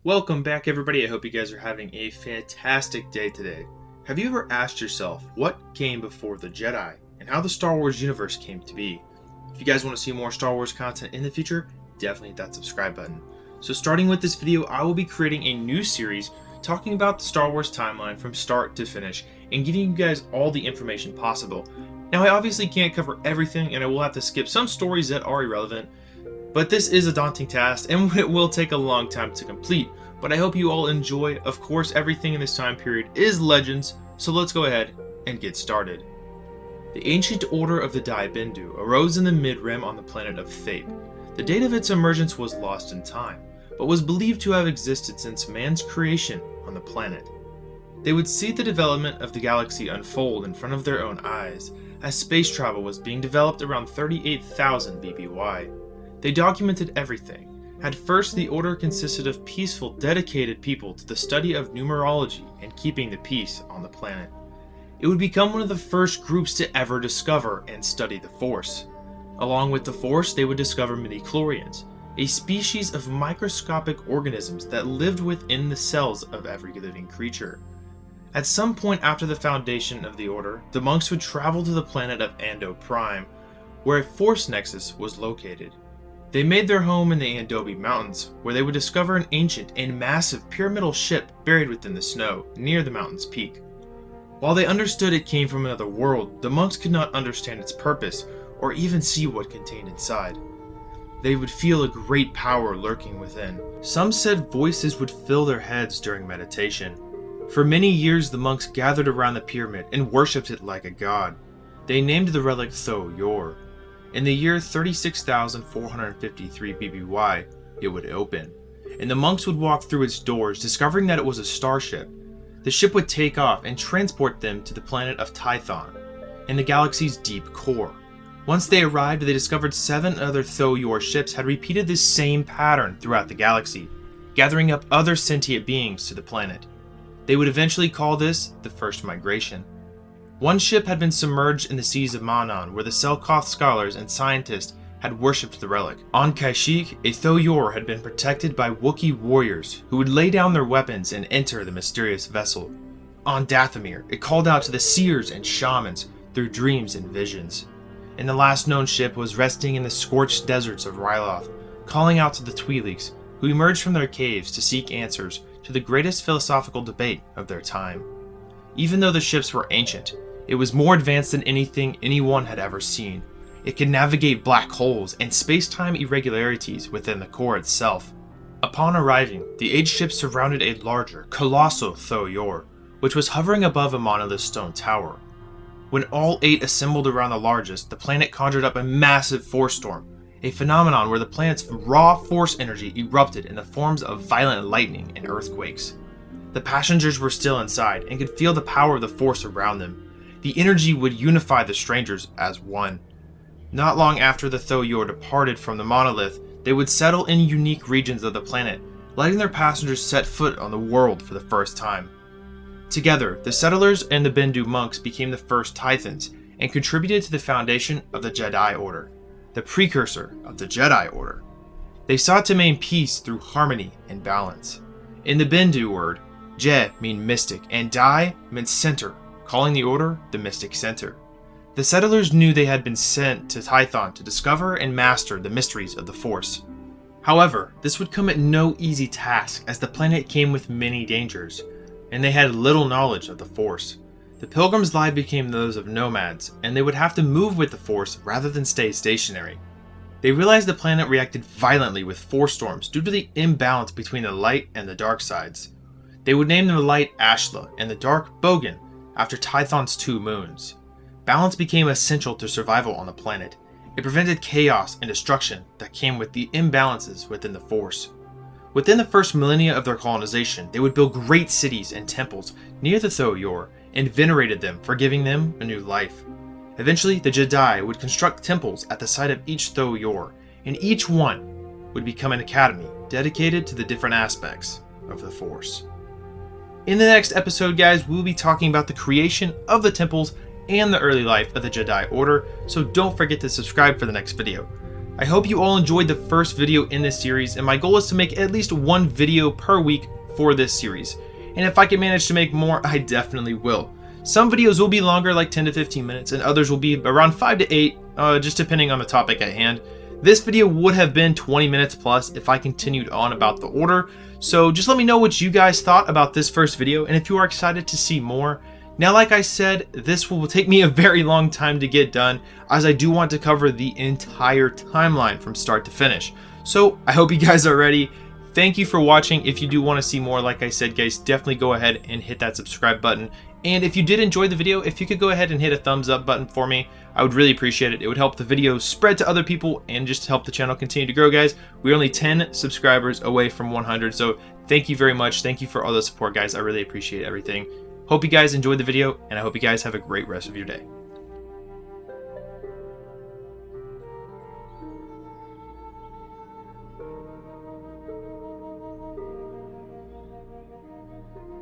Welcome back, everybody. I hope you guys are having a fantastic day today. Have you ever asked yourself what came before the Jedi and how the Star Wars universe came to be? If you guys want to see more Star Wars content in the future, definitely hit that subscribe button. So starting with this video, I will be creating a new series talking about the Star Wars timeline from start to finish and giving you guys all the information possible. Now, I obviously can't cover everything and I will have to skip some stories that are irrelevant, but this is a daunting task and it will take a long time to complete. But I hope you all enjoy. Of course, everything in this time period is legends, so let's go ahead and get started. The ancient order of the Dai Bendu arose in the mid-rim on the planet of Tho. The date of its emergence was lost in time, but was believed to have existed since man's creation on the planet. They would see the development of the galaxy unfold in front of their own eyes, as space travel was being developed around 38,000 BBY. They documented everything. At first, the Order consisted of peaceful, dedicated people to the study of numerology and keeping the peace on the planet. It would become one of the first groups to ever discover and study the Force. Along with the Force, they would discover midichlorians, a species of microscopic organisms that lived within the cells of every living creature. At some point after the foundation of the Order, the monks would travel to the planet of Ando Prime, where a Force nexus was located. They made their home in the Ando Mountains, where they would discover an ancient and massive pyramidal ship buried within the snow, near the mountain's peak. While they understood it came from another world, the monks could not understand its purpose, or even see what contained inside. They would feel a great power lurking within. Some said voices would fill their heads during meditation. For many years, the monks gathered around the pyramid and worshipped it like a god. They named the relic Tho Yor. In the year 36,453 BBY, it would open, and the monks would walk through its doors, discovering that it was a starship. The ship would take off and transport them to the planet of Tython, in the galaxy's deep core. Once they arrived, they discovered 7 other Tho Yor ships had repeated this same pattern throughout the galaxy, gathering up other sentient beings to the planet. They would eventually call this the First Migration. One ship had been submerged in the seas of Manan, where the Selkoth scholars and scientists had worshipped the relic. On Kashyyyk, a Tho Yor had been protected by Wookiee warriors who would lay down their weapons and enter the mysterious vessel. On Dathomir, it called out to the seers and shamans through dreams and visions. And the last known ship was resting in the scorched deserts of Ryloth, calling out to the Twi'leks, who emerged from their caves to seek answers to the greatest philosophical debate of their time. Even though the ships were ancient, it was more advanced than anything anyone had ever seen. It could navigate black holes and space-time irregularities within the core itself. Upon arriving, the aged ship surrounded a larger, colossal Tho Yor, which was hovering above a monolith stone tower. When all 8 assembled around the largest, the planet conjured up a massive force storm, a phenomenon where the planet's raw force energy erupted in the forms of violent lightning and earthquakes. The passengers were still inside and could feel the power of the force around them. The energy would unify the strangers as one. Not long after the Tho Yor departed from the monolith, they would settle in unique regions of the planet, letting their passengers set foot on the world for the first time. Together, the settlers and the Bendu monks became the first Tythons and contributed to the foundation of the Jedi Order, the precursor of the Jedi Order. They sought to maintain peace through harmony and balance. In the Bendu word, Je means mystic and Dai means center, calling the Order the Mystic Center. The settlers knew they had been sent to Tython to discover and master the mysteries of the Force. However, this would come at no easy task, as the planet came with many dangers, and they had little knowledge of the Force. The pilgrims' lives became those of nomads, and they would have to move with the Force rather than stay stationary. They realized the planet reacted violently with force storms due to the imbalance between the light and the dark sides. They would name the light Ashla and the dark Bogan, after Tython's 2 moons. Balance became essential to survival on the planet. It prevented chaos and destruction that came with the imbalances within the Force. Within the first millennia of their colonization, they would build great cities and temples near the Tho Yor and venerated them for giving them a new life. Eventually, the Jedi would construct temples at the site of each Tho Yor, and each one would become an academy dedicated to the different aspects of the Force. In the next episode, guys, we'll be talking about the creation of the temples and the early life of the Jedi Order, so don't forget to subscribe for the next video. I hope you all enjoyed the first video in this series, and my goal is to make at least one video per week for this series. And if I can manage to make more, I definitely will. Some videos will be longer, like 10 to 15 minutes, and others will be around 5 to 8, just depending on the topic at hand. This video would have been 20 minutes plus if I continued on about the Order, so just let me know what you guys thought about this first video and if you are excited to see more. Now, like I said, this will take me a very long time to get done, as I do want to cover the entire timeline from start to finish. So I hope you guys are ready. Thank you for watching. If you do want to see more, like I said, guys, definitely go ahead and hit that subscribe button. And if you did enjoy the video, if you could go ahead and hit a thumbs up button for me, I would really appreciate it. It would help the video spread to other people and just help the channel continue to grow, guys. We're only 10 subscribers away from 100, so thank you very much. Thank you for all the support, guys. I really appreciate everything. Hope you guys enjoyed the video, and I hope you guys have a great rest of your day.